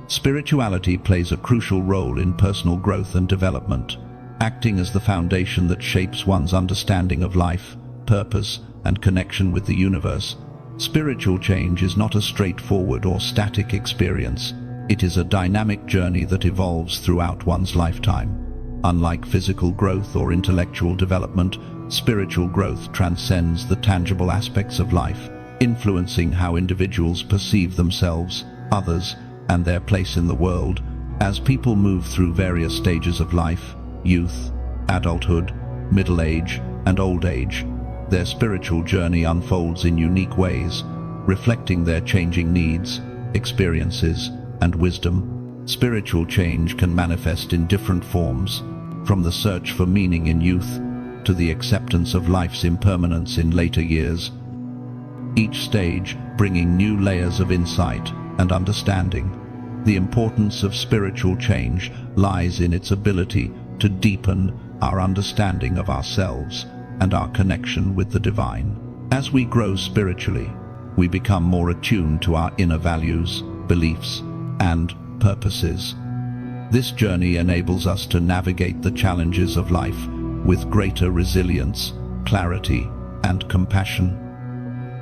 Spirituality plays a crucial role in personal growth and development, acting as the foundation that shapes one's understanding of life, purpose, and connection with the universe. Spiritual change is not a straightforward or static experience. It is a dynamic journey that evolves throughout one's lifetime. Unlike physical growth or intellectual development, spiritual growth transcends the tangible aspects of life, influencing how individuals perceive themselves, others, and their place in the world. As people move through various stages of life, youth, adulthood, middle age, and old age, their spiritual journey unfolds in unique ways, reflecting their changing needs, experiences, and wisdom. Spiritual change can manifest in different forms, from the search for meaning in youth to the acceptance of life's impermanence in later years, each stage bringing new layers of insight and understanding. The importance of spiritual change lies in its ability to deepen our understanding of ourselves and our connection with the divine. As we grow spiritually, we become more attuned to our inner values, beliefs, and purposes. This journey enables us to navigate the challenges of life with greater resilience, clarity, and compassion.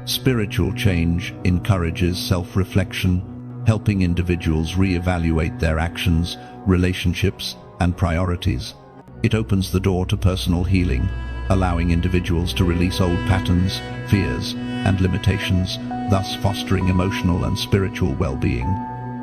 Spiritual change encourages self-reflection, helping individuals reevaluate their actions, relationships, and priorities. It opens the door to personal healing, allowing individuals to release old patterns, fears, and limitations, thus fostering emotional and spiritual well-being.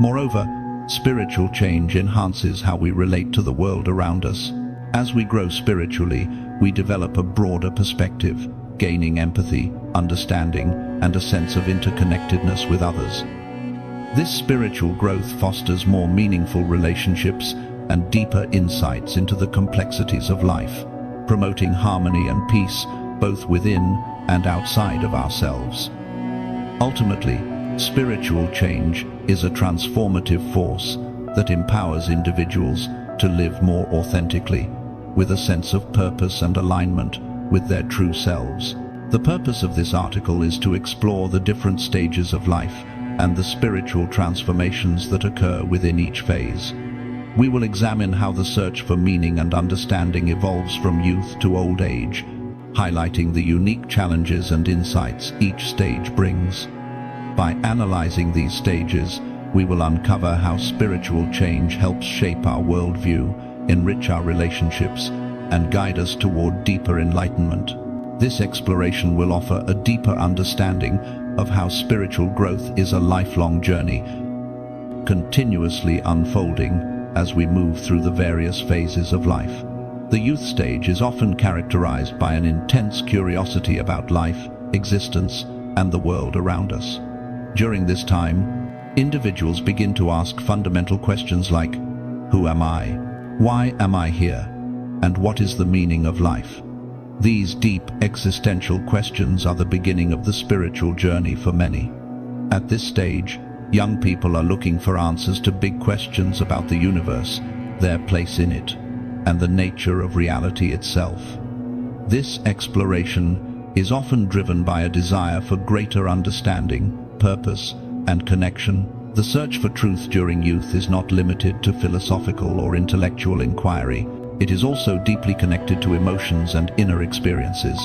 Moreover, spiritual change enhances how we relate to the world around us. As we grow spiritually, we develop a broader perspective, gaining empathy, understanding, and a sense of interconnectedness with others. This spiritual growth fosters more meaningful relationships and deeper insights into the complexities of life, promoting harmony and peace both within and outside of ourselves. Ultimately, spiritual change is a transformative force that empowers individuals to live more authentically, with a sense of purpose and alignment with their true selves. The purpose of this article is to explore the different stages of life and the spiritual transformations that occur within each phase. We will examine how the search for meaning and understanding evolves from youth to old age, highlighting the unique challenges and insights each stage brings. By analyzing these stages, we will uncover how spiritual change helps shape our worldview, enrich our relationships, and guide us toward deeper enlightenment. This exploration will offer a deeper understanding of how spiritual growth is a lifelong journey, continuously unfolding as we move through the various phases of life. The youth stage is often characterized by an intense curiosity about life, existence, and the world around us. During this time, individuals begin to ask fundamental questions like, who am I? Why am I here? And what is the meaning of life? These deep existential questions are the beginning of the spiritual journey for many. At this stage, young people are looking for answers to big questions about the universe, their place in it, and the nature of reality itself. This exploration is often driven by a desire for greater understanding, purpose, and connection. The search for truth during youth is not limited to philosophical or intellectual inquiry. It is also deeply connected to emotions and inner experiences.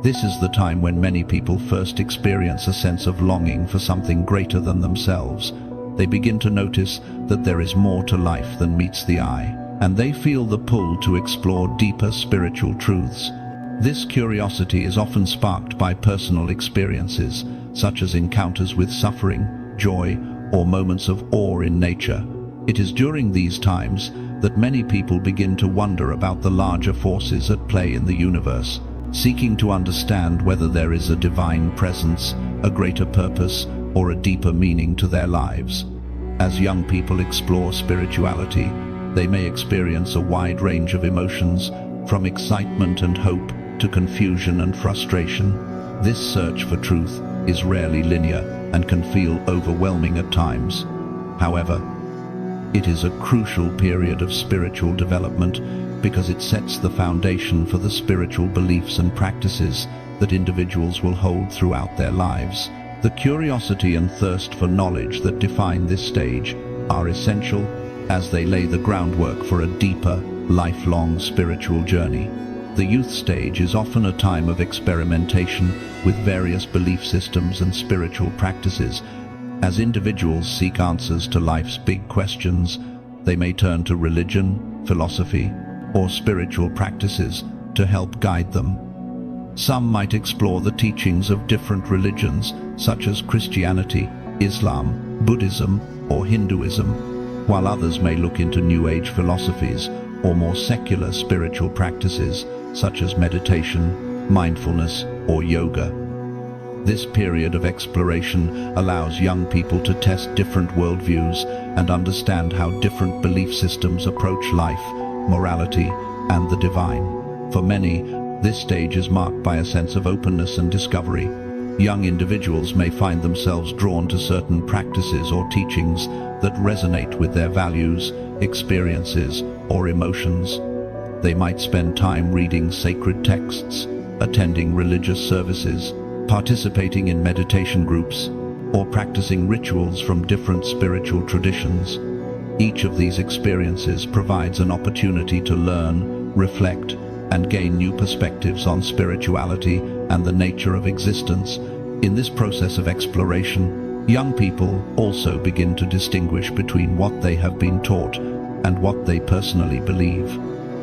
This is the time when many people first experience a sense of longing for something greater than themselves. They begin to notice that there is more to life than meets the eye, and they feel the pull to explore deeper spiritual truths. This curiosity is often sparked by personal experiences, such as encounters with suffering, joy, or moments of awe in nature. It is during these times that many people begin to wonder about the larger forces at play in the universe, seeking to understand whether there is a divine presence, a greater purpose, or a deeper meaning to their lives. As young people explore spirituality, they may experience a wide range of emotions, from excitement and hope to confusion and frustration. This search for truth is rarely linear and can feel overwhelming at times. However, it is a crucial period of spiritual development because it sets the foundation for the spiritual beliefs and practices that individuals will hold throughout their lives. The curiosity and thirst for knowledge that define this stage are essential as they lay the groundwork for a deeper, lifelong spiritual journey. The youth stage is often a time of experimentation with various belief systems and spiritual practices. As individuals seek answers to life's big questions, they may turn to religion, philosophy, or spiritual practices to help guide them. Some might explore the teachings of different religions, such as Christianity, Islam, Buddhism, or Hinduism, while others may look into New Age philosophies or more secular spiritual practices, such as meditation, mindfulness, or yoga. This period of exploration allows young people to test different worldviews and understand how different belief systems approach life, morality, and the divine. For many, this stage is marked by a sense of openness and discovery. Young individuals may find themselves drawn to certain practices or teachings that resonate with their values, experiences, or emotions. They might spend time reading sacred texts, attending religious services, participating in meditation groups, or practicing rituals from different spiritual traditions. Each of these experiences provides an opportunity to learn, reflect, and gain new perspectives on spirituality and the nature of existence. In this process of exploration, young people also begin to distinguish between what they have been taught and what they personally believe.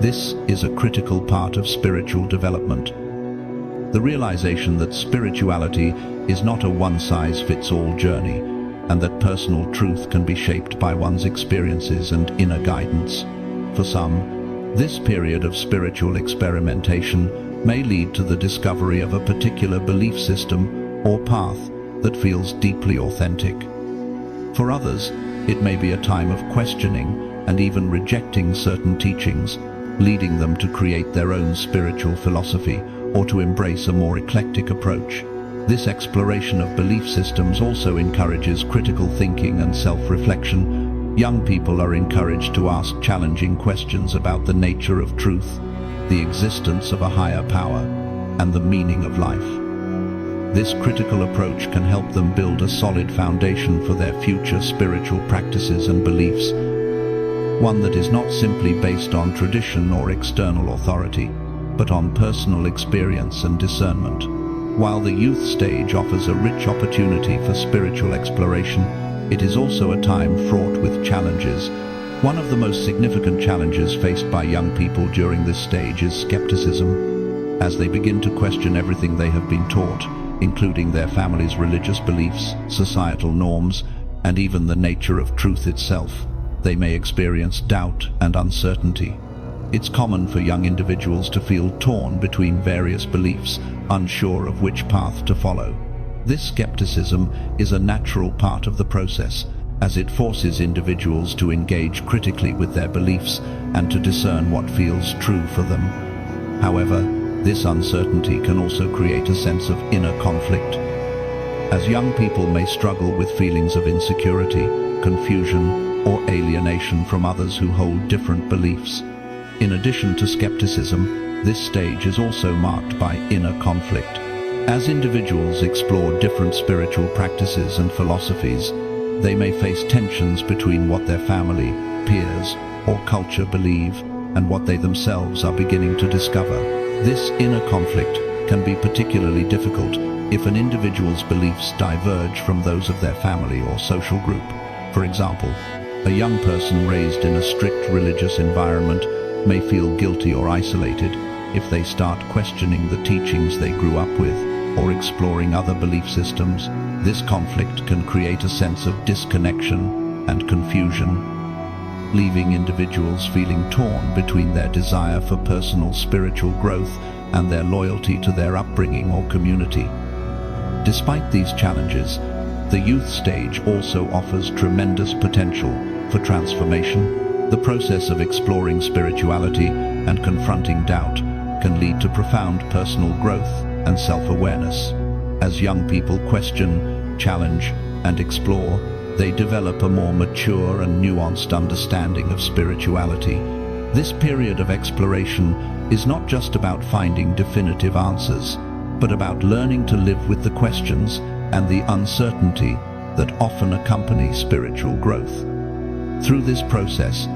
This is a critical part of spiritual development. The realization that spirituality is not a one-size-fits-all journey, and that personal truth can be shaped by one's experiences and inner guidance. For some, this period of spiritual experimentation may lead to the discovery of a particular belief system or path that feels deeply authentic. For others, it may be a time of questioning and even rejecting certain teachings, leading them to create their own spiritual philosophy or to embrace a more eclectic approach. This exploration of belief systems also encourages critical thinking and self-reflection. Young people are encouraged to ask challenging questions about the nature of truth, the existence of a higher power, and the meaning of life. This critical approach can help them build a solid foundation for their future spiritual practices and beliefs, one that is not simply based on tradition or external authority, but on personal experience and discernment. While the youth stage offers a rich opportunity for spiritual exploration, it is also a time fraught with challenges. One of the most significant challenges faced by young people during this stage is skepticism. As they begin to question everything they have been taught, including their family's religious beliefs, societal norms, and even the nature of truth itself, they may experience doubt and uncertainty. It's common for young individuals to feel torn between various beliefs, unsure of which path to follow. This skepticism is a natural part of the process, as it forces individuals to engage critically with their beliefs and to discern what feels true for them. However, this uncertainty can also create a sense of inner conflict, as young people may struggle with feelings of insecurity, confusion, or alienation from others who hold different beliefs. In addition to skepticism, this stage is also marked by inner conflict. As individuals explore different spiritual practices and philosophies, they may face tensions between what their family, peers, or culture believe and what they themselves are beginning to discover. This inner conflict can be particularly difficult if an individual's beliefs diverge from those of their family or social group. For example, a young person raised in a strict religious environment may feel guilty or isolated if they start questioning the teachings they grew up with or exploring other belief systems. This conflict can create a sense of disconnection and confusion, leaving individuals feeling torn between their desire for personal spiritual growth and their loyalty to their upbringing or community. Despite these challenges, the youth stage also offers tremendous potential for transformation. The process of exploring spirituality and confronting doubt can lead to profound personal growth and self-awareness. As young people question, challenge, and explore, they develop a more mature and nuanced understanding of spirituality. This period of exploration is not just about finding definitive answers, but about learning to live with the questions and the uncertainty that often accompany spiritual growth. Through this process,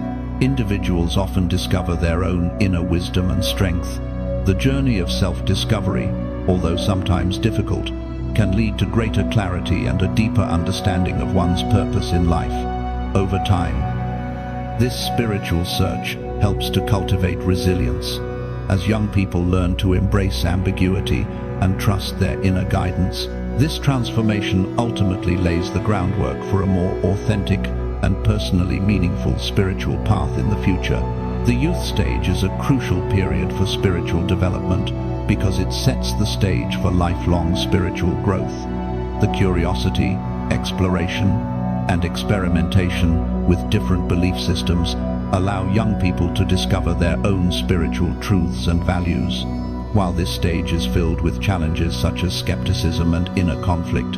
individuals often discover their own inner wisdom and strength. The journey of self-discovery, although sometimes difficult, can lead to greater clarity and a deeper understanding of one's purpose in life. Over time, this spiritual search helps to cultivate resilience. As young people learn to embrace ambiguity and trust their inner guidance, this transformation ultimately lays the groundwork for a more authentic and personally meaningful spiritual path in the future. The youth stage is a crucial period for spiritual development because it sets the stage for lifelong spiritual growth. The curiosity, exploration, and experimentation with different belief systems allow young people to discover their own spiritual truths and values. While this stage is filled with challenges such as skepticism and inner conflict,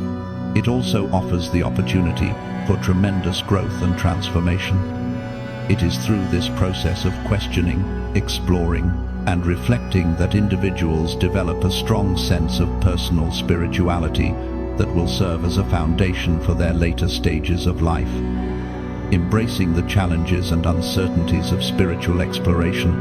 it also offers the opportunity for tremendous growth and transformation. It is through this process of questioning, exploring, and reflecting that individuals develop a strong sense of personal spirituality that will serve as a foundation for their later stages of life. Embracing the challenges and uncertainties of spiritual exploration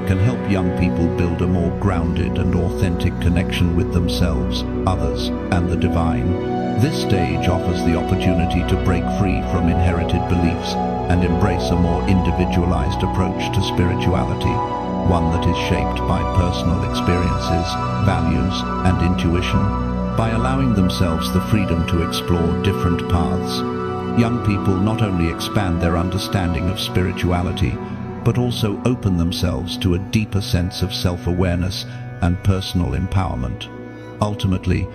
can help young people build a more grounded and authentic connection with themselves, others, and the divine. This stage offers the opportunity to break free from inherited beliefs and embrace a more individualized approach to spirituality, one that is shaped by personal experiences, values, and intuition. By allowing themselves the freedom to explore different paths, young people not only expand their understanding of spirituality, but also open themselves to a deeper sense of self-awareness and personal empowerment. Ultimately,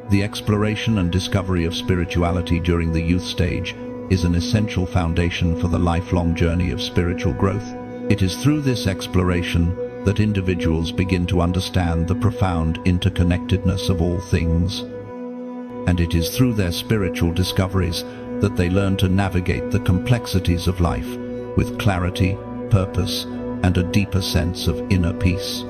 the exploration and discovery of spirituality during the youth stage is an essential foundation for the lifelong journey of spiritual growth. It is through this exploration that individuals begin to understand the profound interconnectedness of all things. And it is through their spiritual discoveries that they learn to navigate the complexities of life with clarity, purpose, and a deeper sense of inner peace.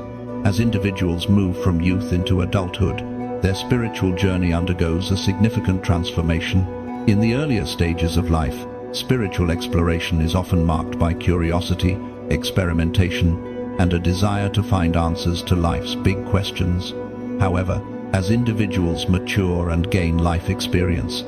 As individuals move from youth into adulthood, their spiritual journey undergoes a significant transformation. In the earlier stages of life, spiritual exploration is often marked by curiosity, experimentation, and a desire to find answers to life's big questions. However, as individuals mature and gain life experience,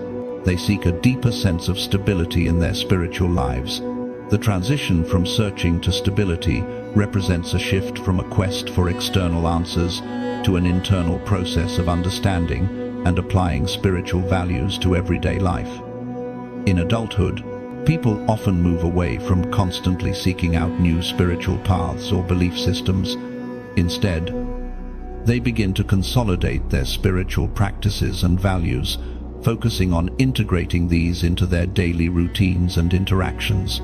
they seek a deeper sense of stability in their spiritual lives. The transition from searching to stability represents a shift from a quest for external answers to an internal process of understanding and applying spiritual values to everyday life. In adulthood, people often move away from constantly seeking out new spiritual paths or belief systems. Instead, they begin to consolidate their spiritual practices and values, focusing on integrating these into their daily routines and interactions.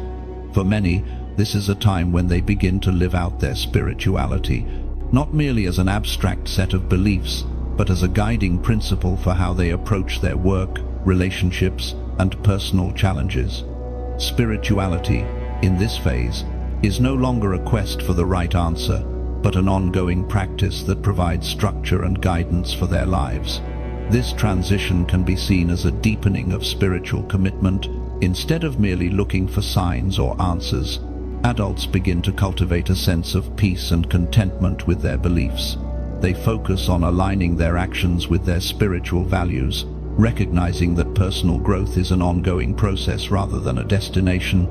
For many, this is a time when they begin to live out their spirituality, not merely as an abstract set of beliefs, but as a guiding principle for how they approach their work, relationships, and personal challenges. Spirituality, in this phase, is no longer a quest for the right answer, but an ongoing practice that provides structure and guidance for their lives. This transition can be seen as a deepening of spiritual commitment. Instead of merely looking for signs or answers, adults begin to cultivate a sense of peace and contentment with their beliefs. They focus on aligning their actions with their spiritual values, recognizing that personal growth is an ongoing process rather than a destination.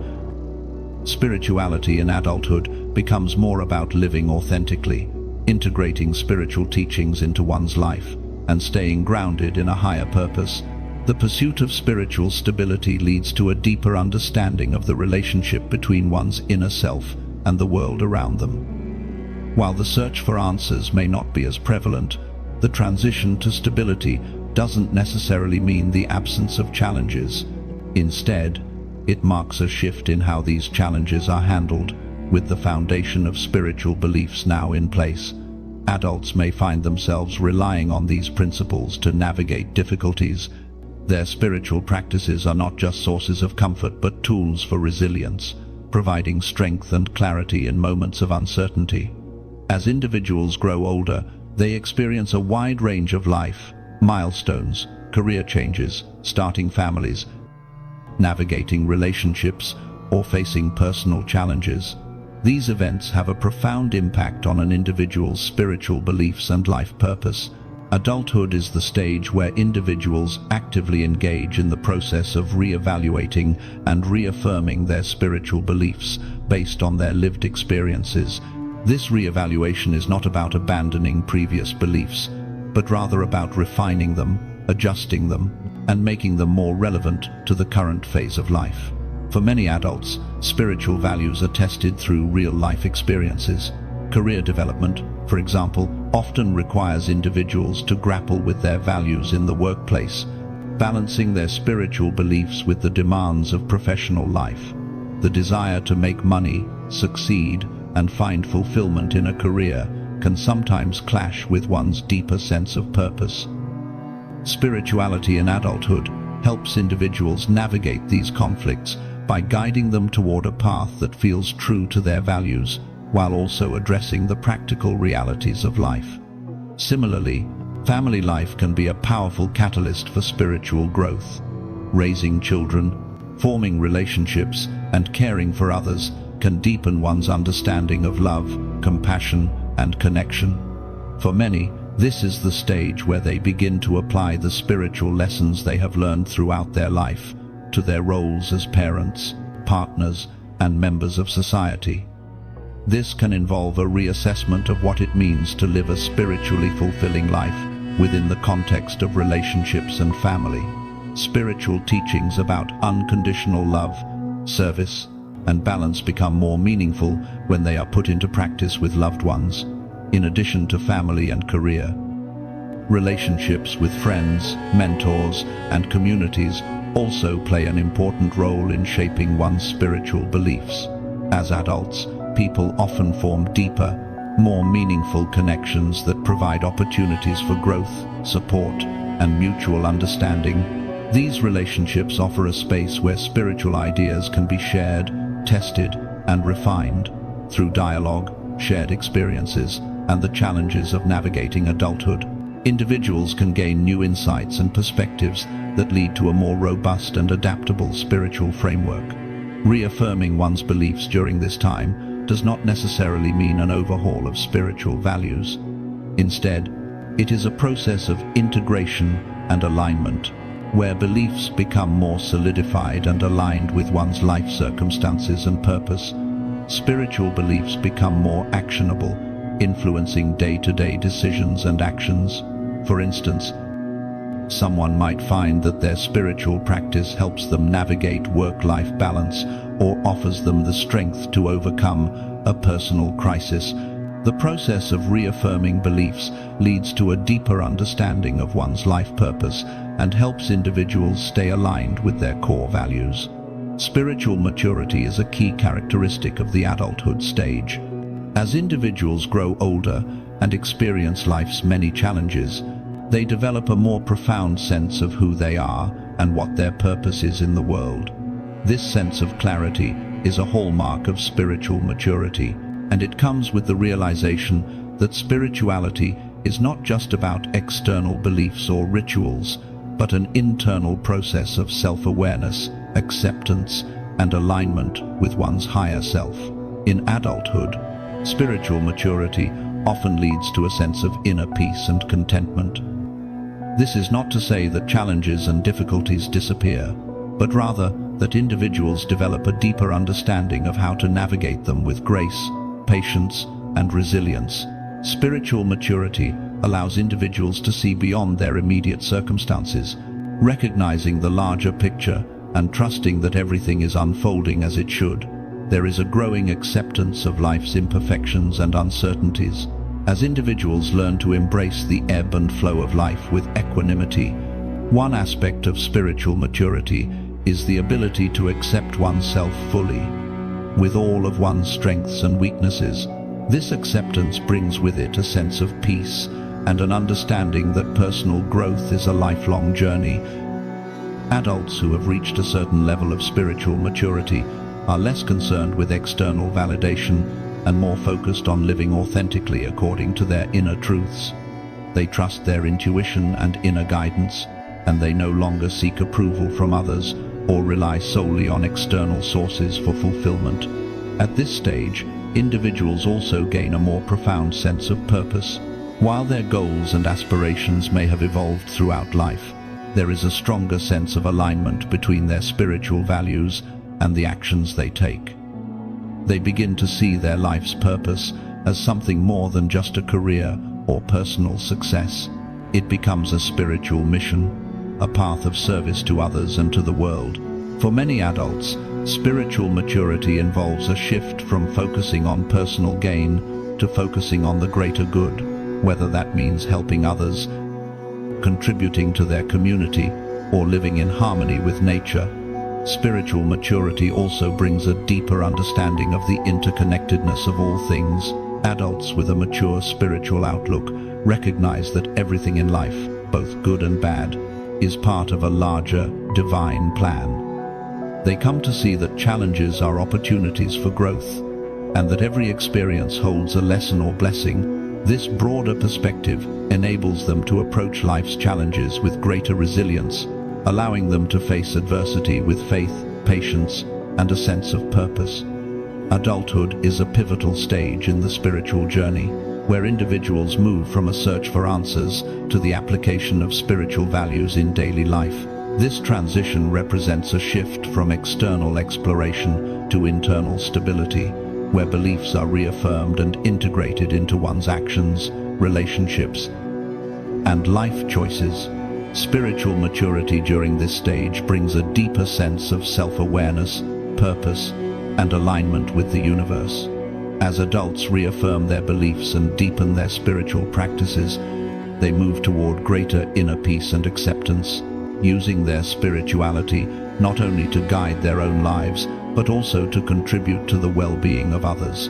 Spirituality in adulthood becomes more about living authentically, integrating spiritual teachings into one's life, and staying grounded in a higher purpose. The pursuit of spiritual stability leads to a deeper understanding of the relationship between one's inner self and the world around them. While the search for answers may not be as prevalent, the transition to stability doesn't necessarily mean the absence of challenges. Instead, it marks a shift in how these challenges are handled. With the foundation of spiritual beliefs now in place, adults may find themselves relying on these principles to navigate difficulties. Their spiritual practices are not just sources of comfort but tools for resilience, providing strength and clarity in moments of uncertainty. As individuals grow older, they experience a wide range of life milestones, career changes, starting families, navigating relationships, or facing personal challenges. These events have a profound impact on an individual's spiritual beliefs and life purpose. Adulthood is the stage where individuals actively engage in the process of re-evaluating and reaffirming their spiritual beliefs based on their lived experiences. This re-evaluation is not about abandoning previous beliefs, but rather about refining them, adjusting them, and making them more relevant to the current phase of life. For many adults, spiritual values are tested through real-life experiences. Career development, for example, often requires individuals to grapple with their values in the workplace, balancing their spiritual beliefs with the demands of professional life. The desire to make money, succeed, and find fulfillment in a career can sometimes clash with one's deeper sense of purpose. Spirituality in adulthood helps individuals navigate these conflicts by guiding them toward a path that feels true to their values, while also addressing the practical realities of life. Similarly, family life can be a powerful catalyst for spiritual growth. Raising children, forming relationships, and caring for others can deepen one's understanding of love, compassion, and connection. For many, this is the stage where they begin to apply the spiritual lessons they have learned throughout their life to their roles as parents, partners, and members of society. This can involve a reassessment of what it means to live a spiritually fulfilling life within the context of relationships and family. Spiritual teachings about unconditional love, service, and balance become more meaningful when they are put into practice with loved ones, in addition to family and career. Relationships with friends, mentors, and communities also play an important role in shaping one's spiritual beliefs. As adults, people often form deeper, more meaningful connections that provide opportunities for growth, support, and mutual understanding. These relationships offer a space where spiritual ideas can be shared, tested, and refined through dialogue, shared experiences, and the challenges of navigating adulthood. Individuals can gain new insights and perspectives that lead to a more robust and adaptable spiritual framework. Reaffirming one's beliefs during this time does not necessarily mean an overhaul of spiritual values. Instead, it is a process of integration and alignment, where beliefs become more solidified and aligned with one's life circumstances and purpose. Spiritual beliefs become more actionable, influencing day-to-day decisions and actions. For instance, someone might find that their spiritual practice helps them navigate work-life balance or offers them the strength to overcome a personal crisis. The process of reaffirming beliefs leads to a deeper understanding of one's life purpose and helps individuals stay aligned with their core values. Spiritual maturity is a key characteristic of the adulthood stage. As individuals grow older and experience life's many challenges, they develop a more profound sense of who they are and what their purpose is in the world. This sense of clarity is a hallmark of spiritual maturity, and it comes with the realization that spirituality is not just about external beliefs or rituals, but an internal process of self-awareness, acceptance, and alignment with one's higher self. In adulthood, spiritual maturity often leads to a sense of inner peace and contentment. This is not to say that challenges and difficulties disappear, but rather that individuals develop a deeper understanding of how to navigate them with grace, patience, and resilience. Spiritual maturity allows individuals to see beyond their immediate circumstances, recognizing the larger picture and trusting that everything is unfolding as it should. There is a growing acceptance of life's imperfections and uncertainties. As individuals learn to embrace the ebb and flow of life with equanimity, one aspect of spiritual maturity is the ability to accept oneself fully, with all of one's strengths and weaknesses. This acceptance brings with it a sense of peace and an understanding that personal growth is a lifelong journey. Adults who have reached a certain level of spiritual maturity are less concerned with external validation and more focused on living authentically according to their inner truths. They trust their intuition and inner guidance, and they no longer seek approval from others, or rely solely on external sources for fulfillment. At this stage, individuals also gain a more profound sense of purpose. While their goals and aspirations may have evolved throughout life, there is a stronger sense of alignment between their spiritual values and the actions they take. They begin to see their life's purpose as something more than just a career or personal success. It becomes a spiritual mission, a path of service to others and to the world. For many adults, spiritual maturity involves a shift from focusing on personal gain to focusing on the greater good, whether that means helping others, contributing to their community, or living in harmony with nature. Spiritual maturity also brings a deeper understanding of the interconnectedness of all things. Adults with a mature spiritual outlook recognize that everything in life, both good and bad, is part of a larger, divine plan. They come to see that challenges are opportunities for growth, and that every experience holds a lesson or blessing. This broader perspective enables them to approach life's challenges with greater resilience, allowing them to face adversity with faith, patience, and a sense of purpose. Adulthood is a pivotal stage in the spiritual journey, where individuals move from a search for answers to the application of spiritual values in daily life. This transition represents a shift from external exploration to internal stability, where beliefs are reaffirmed and integrated into one's actions, relationships, and life choices. Spiritual maturity during this stage brings a deeper sense of self-awareness, purpose, and alignment with the universe. As adults reaffirm their beliefs and deepen their spiritual practices, they move toward greater inner peace and acceptance, using their spirituality not only to guide their own lives, but also to contribute to the well-being of others.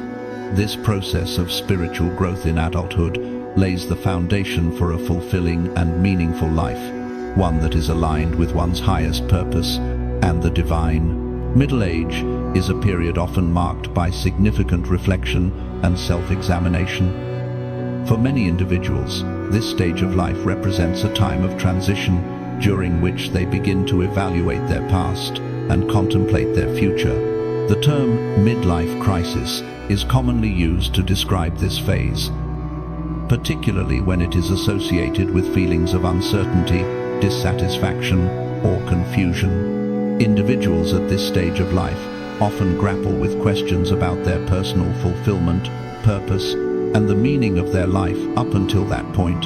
This process of spiritual growth in adulthood lays the foundation for a fulfilling and meaningful life, one that is aligned with one's highest purpose and the divine. Middle age is a period often marked by significant reflection and self-examination. For many individuals, this stage of life represents a time of transition during which they begin to evaluate their past and contemplate their future. The term midlife crisis is commonly used to describe this phase, particularly when it is associated with feelings of uncertainty, dissatisfaction, or confusion. Individuals at this stage of life often grapple with questions about their personal fulfillment, purpose, and the meaning of their life up until that point.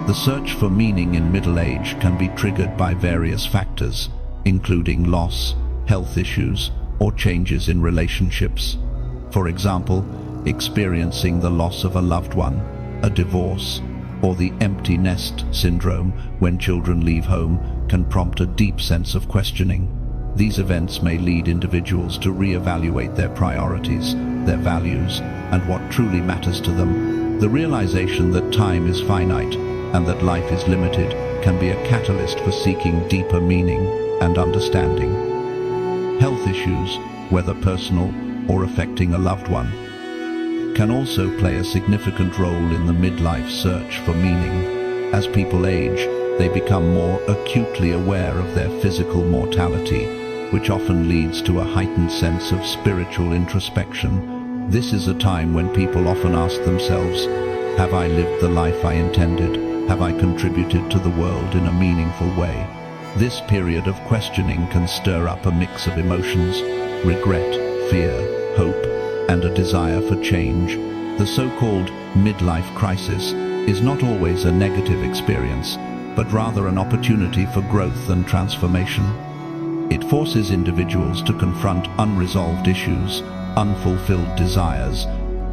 The search for meaning in middle age can be triggered by various factors, including loss, health issues, or changes in relationships. For example, experiencing the loss of a loved one, a divorce, or the empty nest syndrome when children leave home can prompt a deep sense of questioning. These events may lead individuals to reevaluate their priorities, their values, and what truly matters to them. The realization that time is finite and that life is limited can be a catalyst for seeking deeper meaning and understanding. Health issues, whether personal or affecting a loved one, can also play a significant role in the midlife search for meaning. As people age, they become more acutely aware of their physical mortality, which often leads to a heightened sense of spiritual introspection. This is a time when people often ask themselves, have I lived the life I intended? Have I contributed to the world in a meaningful way? This period of questioning can stir up a mix of emotions, regret, fear, hope, and a desire for change. The so-called midlife crisis is not always a negative experience, but rather an opportunity for growth and transformation. It forces individuals to confront unresolved issues, unfulfilled desires,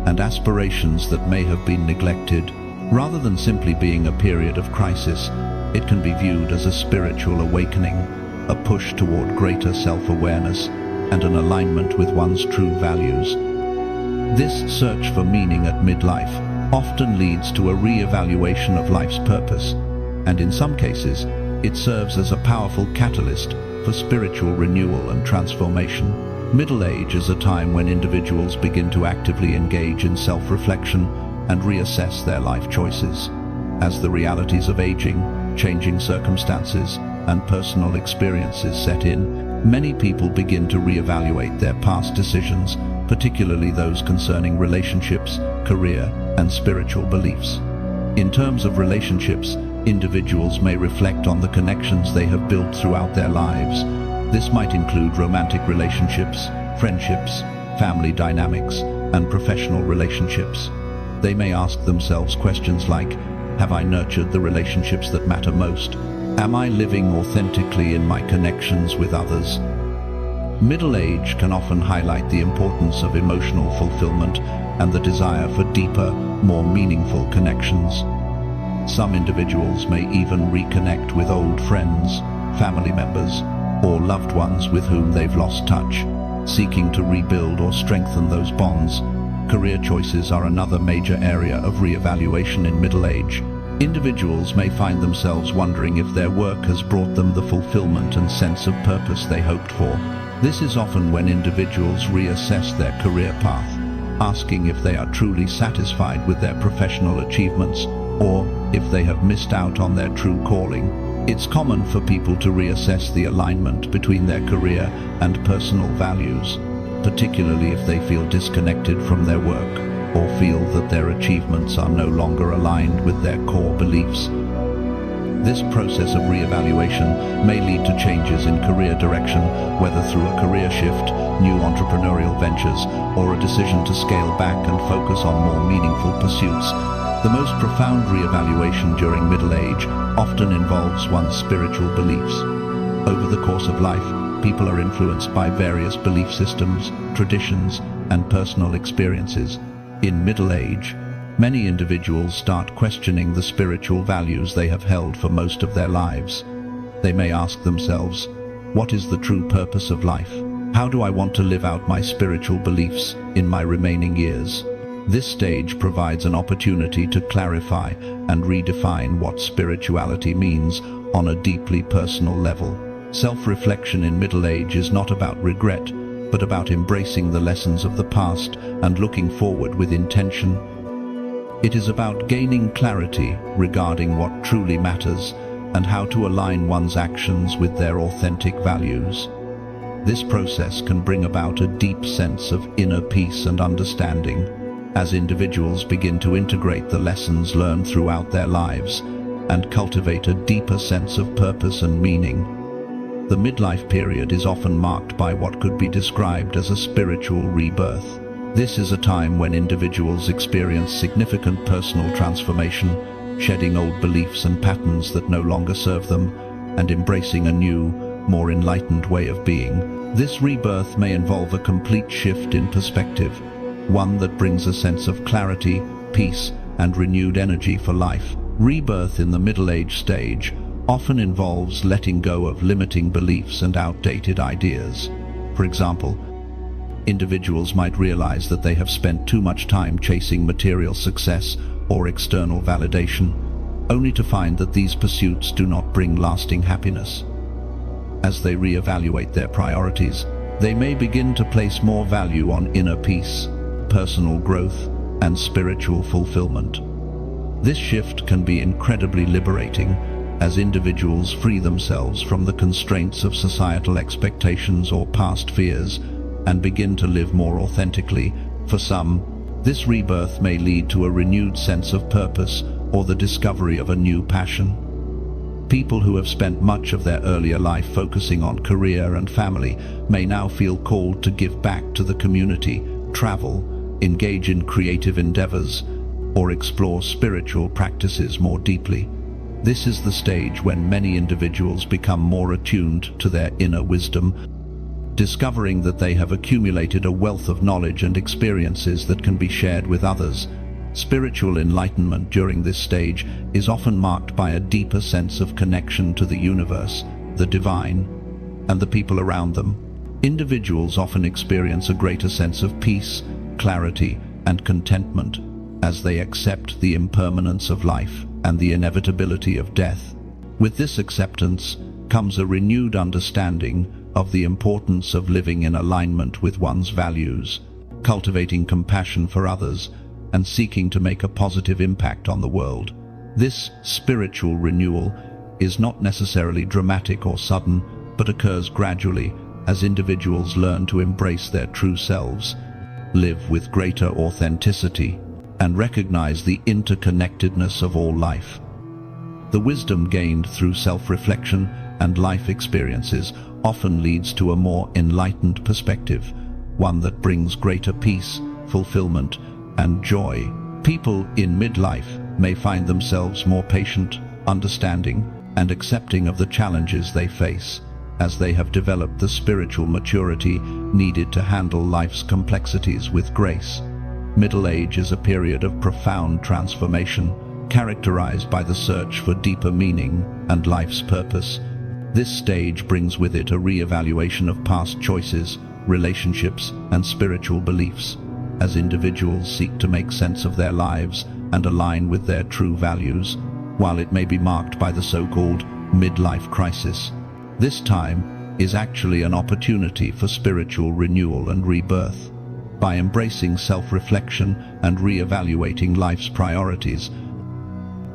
and aspirations that may have been neglected. Rather than simply being a period of crisis, it can be viewed as a spiritual awakening, a push toward greater self-awareness and an alignment with one's true values. This search for meaning at midlife often leads to a re-evaluation of life's purpose, and in some cases, it serves as a powerful catalyst for spiritual renewal and transformation. Middle age is a time when individuals begin to actively engage in self-reflection and reassess their life choices. As the realities of aging, changing circumstances, and personal experiences set in, many people begin to reevaluate their past decisions, particularly those concerning relationships, career, and spiritual beliefs. In terms of relationships, individuals may reflect on the connections they have built throughout their lives. This might include romantic relationships, friendships, family dynamics, and professional relationships. They may ask themselves questions like, have I nurtured the relationships that matter most? Am I living authentically in my connections with others? Middle age can often highlight the importance of emotional fulfillment and the desire for deeper, more meaningful connections. Some individuals may even reconnect with old friends, family members, or loved ones with whom they've lost touch, seeking to rebuild or strengthen those bonds. Career choices are another major area of re-evaluation in middle age. Individuals may find themselves wondering if their work has brought them the fulfillment and sense of purpose they hoped for. This is often when individuals reassess their career path, asking if they are truly satisfied with their professional achievements or if they have missed out on their true calling. It's common for people to reassess the alignment between their career and personal values, particularly if they feel disconnected from their work or feel that their achievements are no longer aligned with their core beliefs. This process of re-evaluation may lead to changes in career direction, whether through a career shift, new entrepreneurial ventures, or a decision to scale back and focus on more meaningful pursuits. The most profound re-evaluation during middle age often involves one's spiritual beliefs. Over the course of life, people are influenced by various belief systems, traditions, and personal experiences. In middle age, many individuals start questioning the spiritual values they have held for most of their lives. They may ask themselves, what is the true purpose of life? How do I want to live out my spiritual beliefs in my remaining years? This stage provides an opportunity to clarify and redefine what spirituality means on a deeply personal level. Self-reflection in middle age is not about regret, but about embracing the lessons of the past and looking forward with intention. It is about gaining clarity regarding what truly matters and how to align one's actions with their authentic values. This process can bring about a deep sense of inner peace and understanding as individuals begin to integrate the lessons learned throughout their lives and cultivate a deeper sense of purpose and meaning. The midlife period is often marked by what could be described as a spiritual rebirth. This is a time when individuals experience significant personal transformation, shedding old beliefs and patterns that no longer serve them, and embracing a new, more enlightened way of being. This rebirth may involve a complete shift in perspective, one that brings a sense of clarity, peace, and renewed energy for life. Rebirth in the middle-age stage often involves letting go of limiting beliefs and outdated ideas. For example, individuals might realize that they have spent too much time chasing material success or external validation, only to find that these pursuits do not bring lasting happiness. As they reevaluate their priorities, they may begin to place more value on inner peace, personal growth, and spiritual fulfillment. This shift can be incredibly liberating as individuals free themselves from the constraints of societal expectations or past fears and begin to live more authentically. For some, this rebirth may lead to a renewed sense of purpose or the discovery of a new passion. People who have spent much of their earlier life focusing on career and family may now feel called to give back to the community, travel, engage in creative endeavors, or explore spiritual practices more deeply. This is the stage when many individuals become more attuned to their inner wisdom, discovering that they have accumulated a wealth of knowledge and experiences that can be shared with others. Spiritual enlightenment during this stage is often marked by a deeper sense of connection to the universe, the divine, and the people around them. Individuals often experience a greater sense of peace, clarity, and contentment as they accept the impermanence of life and the inevitability of death. With this acceptance comes a renewed understanding of the importance of living in alignment with one's values, cultivating compassion for others, and seeking to make a positive impact on the world. This spiritual renewal is not necessarily dramatic or sudden, but occurs gradually as individuals learn to embrace their true selves, live with greater authenticity, and recognize the interconnectedness of all life. The wisdom gained through self-reflection and life experiences often leads to a more enlightened perspective, one that brings greater peace, fulfillment, and joy. People in midlife may find themselves more patient, understanding, and accepting of the challenges they face, as they have developed the spiritual maturity needed to handle life's complexities with grace. Middle age is a period of profound transformation, characterized by the search for deeper meaning and life's purpose. This stage brings with it a re-evaluation of past choices, relationships, and spiritual beliefs, as individuals seek to make sense of their lives and align with their true values. While it may be marked by the so-called midlife crisis, this time is actually an opportunity for spiritual renewal and rebirth. By embracing self-reflection and re-evaluating life's priorities,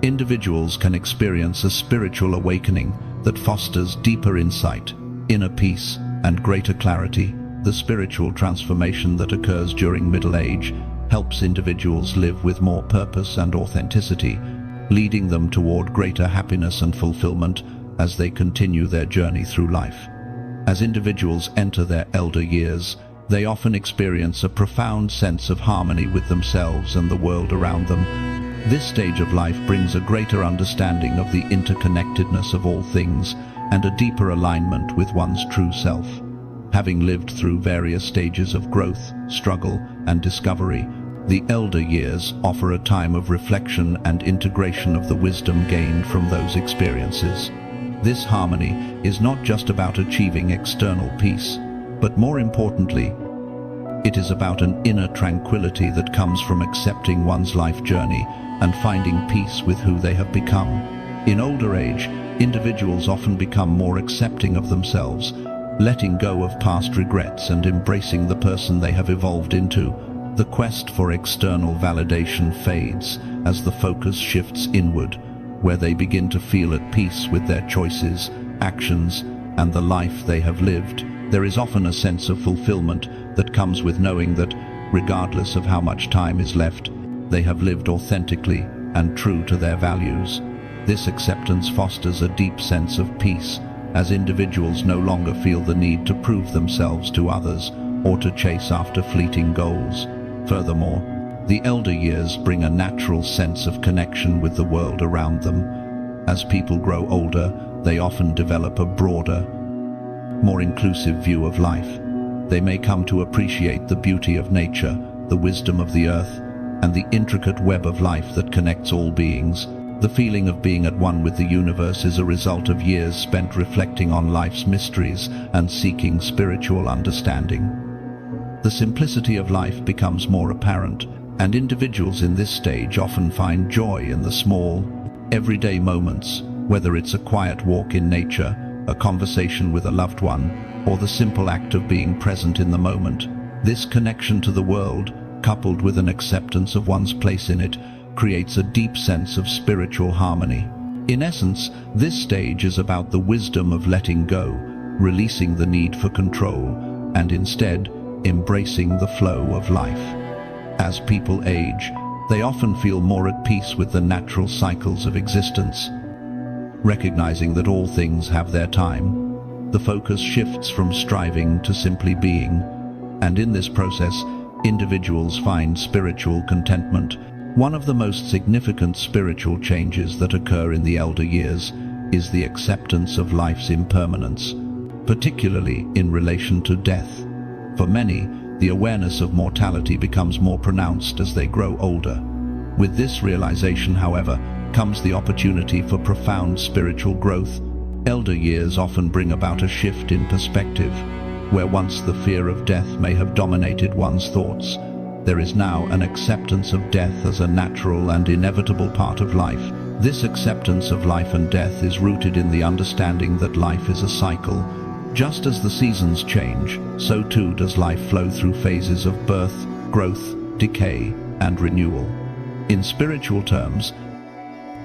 individuals can experience a spiritual awakening that fosters deeper insight, inner peace, and greater clarity. The spiritual transformation that occurs during middle age helps individuals live with more purpose and authenticity, leading them toward greater happiness and fulfillment as they continue their journey through life. As individuals enter their elder years, they often experience a profound sense of harmony with themselves and the world around them. This stage of life brings a greater understanding of the interconnectedness of all things and a deeper alignment with one's true self. Having lived through various stages of growth, struggle, and discovery, the elder years offer a time of reflection and integration of the wisdom gained from those experiences. This harmony is not just about achieving external peace, but more importantly, it is about an inner tranquility that comes from accepting one's life journey and finding peace with who they have become. In older age, individuals often become more accepting of themselves, letting go of past regrets and embracing the person they have evolved into. The quest for external validation fades as the focus shifts inward, where they begin to feel at peace with their choices, actions, and the life they have lived. There is often a sense of fulfillment that comes with knowing that, regardless of how much time is left, they have lived authentically and true to their values. This acceptance fosters a deep sense of peace, as individuals no longer feel the need to prove themselves to others or to chase after fleeting goals. Furthermore, the elder years bring a natural sense of connection with the world around them. As people grow older, they often develop a broader, more inclusive view of life. They may come to appreciate the beauty of nature, the wisdom of the earth, and the intricate web of life that connects all beings. The feeling of being at one with the universe is a result of years spent reflecting on life's mysteries and seeking spiritual understanding. The simplicity of life becomes more apparent, and individuals in this stage often find joy in the small, everyday moments, whether it's a quiet walk in nature, a conversation with a loved one, or the simple act of being present in the moment. This connection to the world, coupled with an acceptance of one's place in it, creates a deep sense of spiritual harmony. In essence, this stage is about the wisdom of letting go, releasing the need for control, and instead embracing the flow of life. As people age, they often feel more at peace with the natural cycles of existence. Recognizing that all things have their time, the focus shifts from striving to simply being, and in this process, individuals find spiritual contentment. One of the most significant spiritual changes that occur in the elder years is the acceptance of life's impermanence, particularly in relation to death. For many, the awareness of mortality becomes more pronounced as they grow older. With this realization, however, comes the opportunity for profound spiritual growth. Elder years often bring about a shift in perspective, where once the fear of death may have dominated one's thoughts, there is now an acceptance of death as a natural and inevitable part of life. This acceptance of life and death is rooted in the understanding that life is a cycle. Just as the seasons change, so too does life flow through phases of birth, growth, decay, and renewal. In spiritual terms,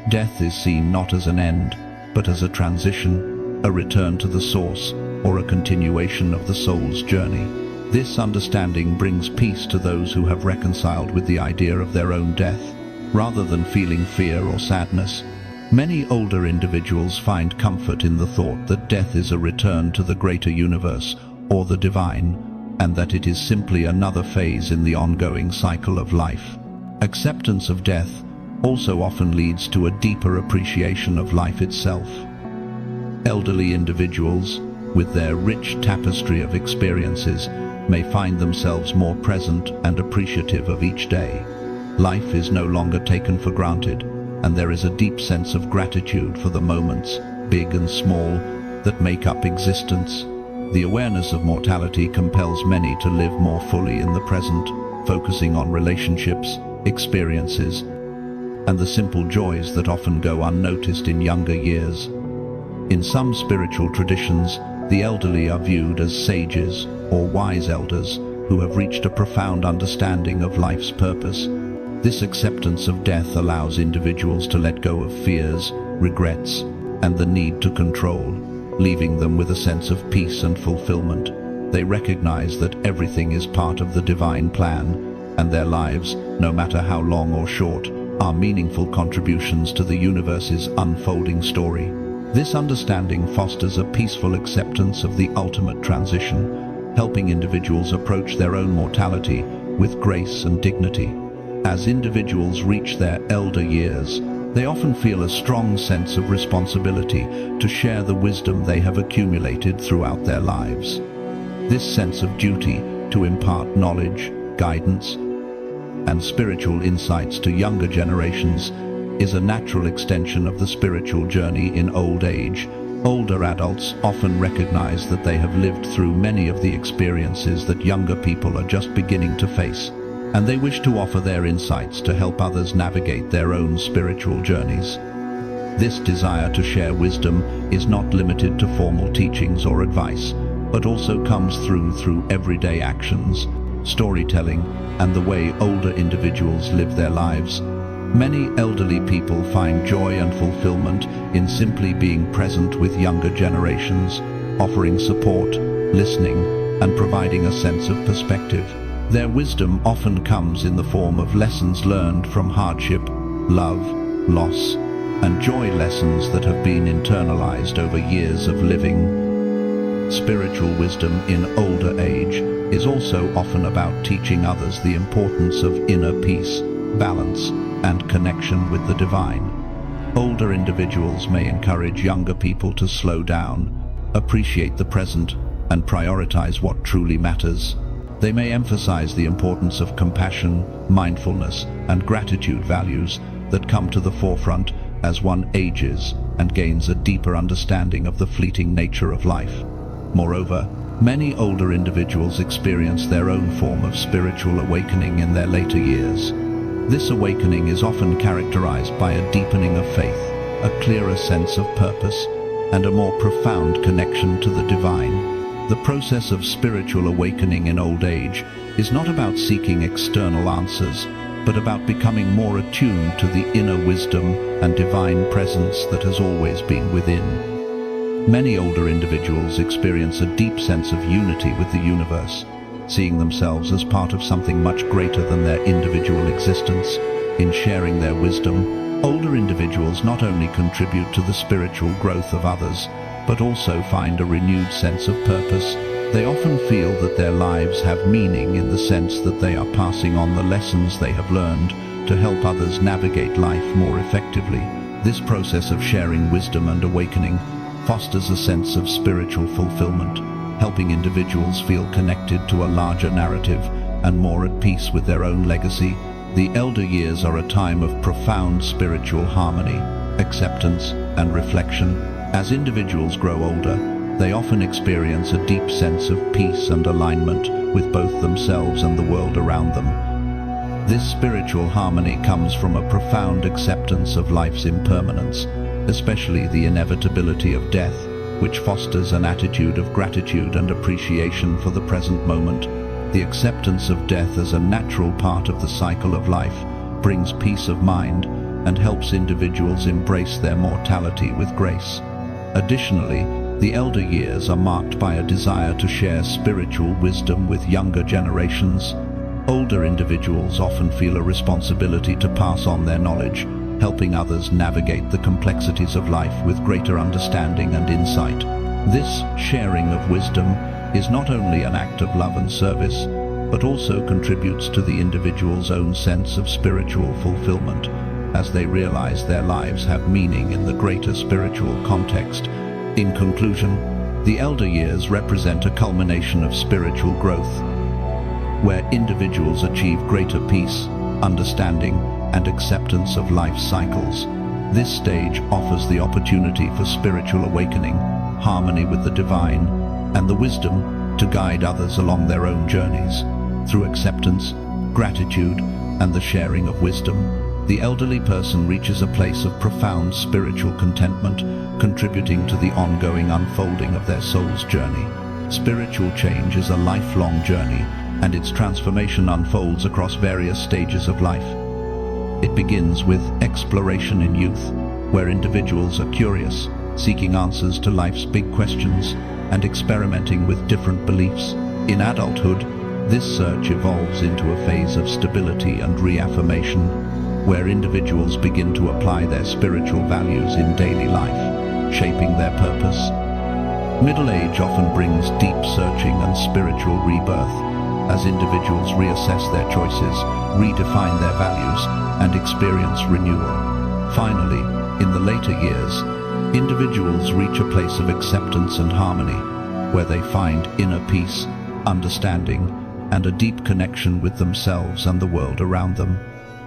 death is seen not as an end, but as a transition, a return to the source, or a continuation of the soul's journey. This understanding brings peace to those who have reconciled with the idea of their own death, rather than feeling fear or sadness. Many older individuals find comfort in the thought that death is a return to the greater universe or the divine, and that it is simply another phase in the ongoing cycle of life. Acceptance of death also often leads to a deeper appreciation of life itself. Elderly individuals, with their rich tapestry of experiences, may find themselves more present and appreciative of each day. Life is no longer taken for granted, and there is a deep sense of gratitude for the moments, big and small, that make up existence. The awareness of mortality compels many to live more fully in the present, focusing on relationships, experiences, and the simple joys that often go unnoticed in younger years. In some spiritual traditions, the elderly are viewed as sages or wise elders who have reached a profound understanding of life's purpose. This acceptance of death allows individuals to let go of fears, regrets, and the need to control, leaving them with a sense of peace and fulfillment. They recognize that everything is part of the divine plan, and their lives, no matter how long or short, are meaningful contributions to the universe's unfolding story. This understanding fosters a peaceful acceptance of the ultimate transition, helping individuals approach their own mortality with grace and dignity. As individuals reach their elder years, they often feel a strong sense of responsibility to share the wisdom they have accumulated throughout their lives. This sense of duty to impart knowledge, guidance, and spiritual insights to younger generations is a natural extension of the spiritual journey in old age. Older adults often recognize that they have lived through many of the experiences that younger people are just beginning to face, and they wish to offer their insights to help others navigate their own spiritual journeys. This desire to share wisdom is not limited to formal teachings or advice, but also comes through everyday actions, storytelling, and the way older individuals live their lives. Many elderly people find joy and fulfillment in simply being present with younger generations, offering support, listening, and providing a sense of perspective. Their wisdom often comes in the form of lessons learned from hardship, love, loss, and joy, lessons that have been internalized over years of living. Spiritual wisdom in older age is also often about teaching others the importance of inner peace, balance, and connection with the divine. Older individuals may encourage younger people to slow down, appreciate the present, and prioritize what truly matters. They may emphasize the importance of compassion, mindfulness, and gratitude, values that come to the forefront as one ages and gains a deeper understanding of the fleeting nature of life. Moreover, many older individuals experience their own form of spiritual awakening in their later years. This awakening is often characterized by a deepening of faith, a clearer sense of purpose, and a more profound connection to the divine. The process of spiritual awakening in old age is not about seeking external answers, but about becoming more attuned to the inner wisdom and divine presence that has always been within. Many older individuals experience a deep sense of unity with the universe, seeing themselves as part of something much greater than their individual existence. In sharing their wisdom, older individuals not only contribute to the spiritual growth of others, but also find a renewed sense of purpose. They often feel that their lives have meaning in the sense that they are passing on the lessons they have learned to help others navigate life more effectively. This process of sharing wisdom and awakening fosters a sense of spiritual fulfillment, helping individuals feel connected to a larger narrative and more at peace with their own legacy. The elder years are a time of profound spiritual harmony, acceptance, and reflection. As individuals grow older, they often experience a deep sense of peace and alignment with both themselves and the world around them. This spiritual harmony comes from a profound acceptance of life's impermanence, especially the inevitability of death, which fosters an attitude of gratitude and appreciation for the present moment. The acceptance of death as a natural part of the cycle of life brings peace of mind and helps individuals embrace their mortality with grace. Additionally, The elder years are marked by a desire to share spiritual wisdom with younger generations. Older individuals often feel a responsibility to pass on their knowledge, helping others navigate the complexities of life with greater understanding and insight. This sharing of wisdom is not only an act of love and service, but also contributes to the individual's own sense of spiritual fulfillment, as they realize their lives have meaning in the greater spiritual context. In conclusion, the elder years represent a culmination of spiritual growth, where individuals achieve greater peace, understanding, and acceptance of life's cycles. This stage offers the opportunity for spiritual awakening, harmony with the divine, and the wisdom to guide others along their own journeys. Through acceptance, gratitude, and the sharing of wisdom, the elderly person reaches a place of profound spiritual contentment, contributing to the ongoing unfolding of their soul's journey. Spiritual change is a lifelong journey, and its transformation unfolds across various stages of life. It begins with exploration in youth, where individuals are curious, seeking answers to life's big questions, and experimenting with different beliefs. In adulthood, this search evolves into a phase of stability and reaffirmation, where individuals begin to apply their spiritual values in daily life, shaping their purpose. Middle age often brings deep searching and spiritual rebirth, as individuals reassess their choices, redefine their values, and experience renewal. Finally, in the later years, individuals reach a place of acceptance and harmony, where they find inner peace, understanding, and a deep connection with themselves and the world around them.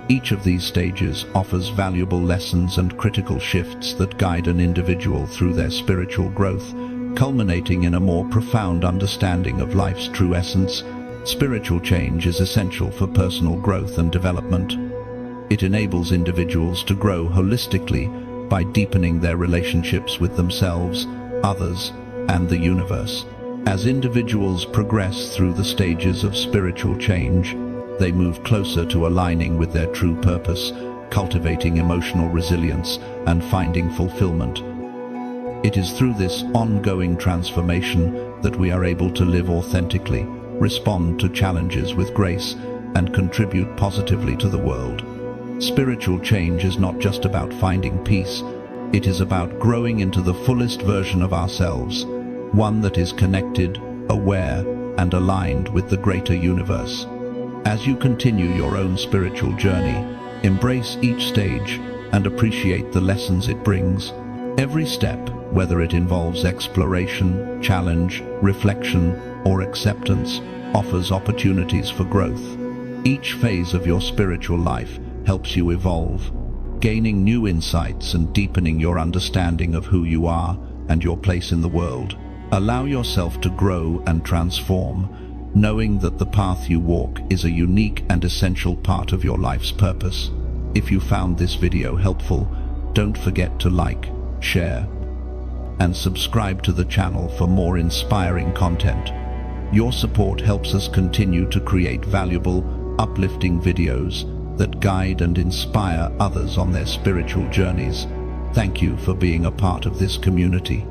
Each of these stages offers valuable lessons and critical shifts that guide an individual through their spiritual growth, culminating in a more profound understanding of life's true essence. Spiritual change is essential for personal growth and development. It enables individuals to grow holistically by deepening their relationships with themselves, others, and the universe. As individuals progress through the stages of spiritual change, they move closer to aligning with their true purpose, cultivating emotional resilience and finding fulfillment. It is through this ongoing transformation that we are able to live authentically, respond to challenges with grace, and contribute positively to the world. Spiritual change is not just about finding peace, it is about growing into the fullest version of ourselves, one that is connected, aware, and aligned with the greater universe. As you continue your own spiritual journey, embrace each stage and appreciate the lessons it brings. Every step, whether it involves exploration, challenge, reflection, or acceptance, offers opportunities for growth. Each phase of your spiritual life helps you evolve, gaining new insights and deepening your understanding of who you are and your place in the world. Allow yourself to grow and transform, knowing that the path you walk is a unique and essential part of your life's purpose. If you found this video helpful, don't forget to like, share, and subscribe to the channel for more inspiring content. Your support helps us continue to create valuable, uplifting videos that guide and inspire others on their spiritual journeys. Thank you for being a part of this community.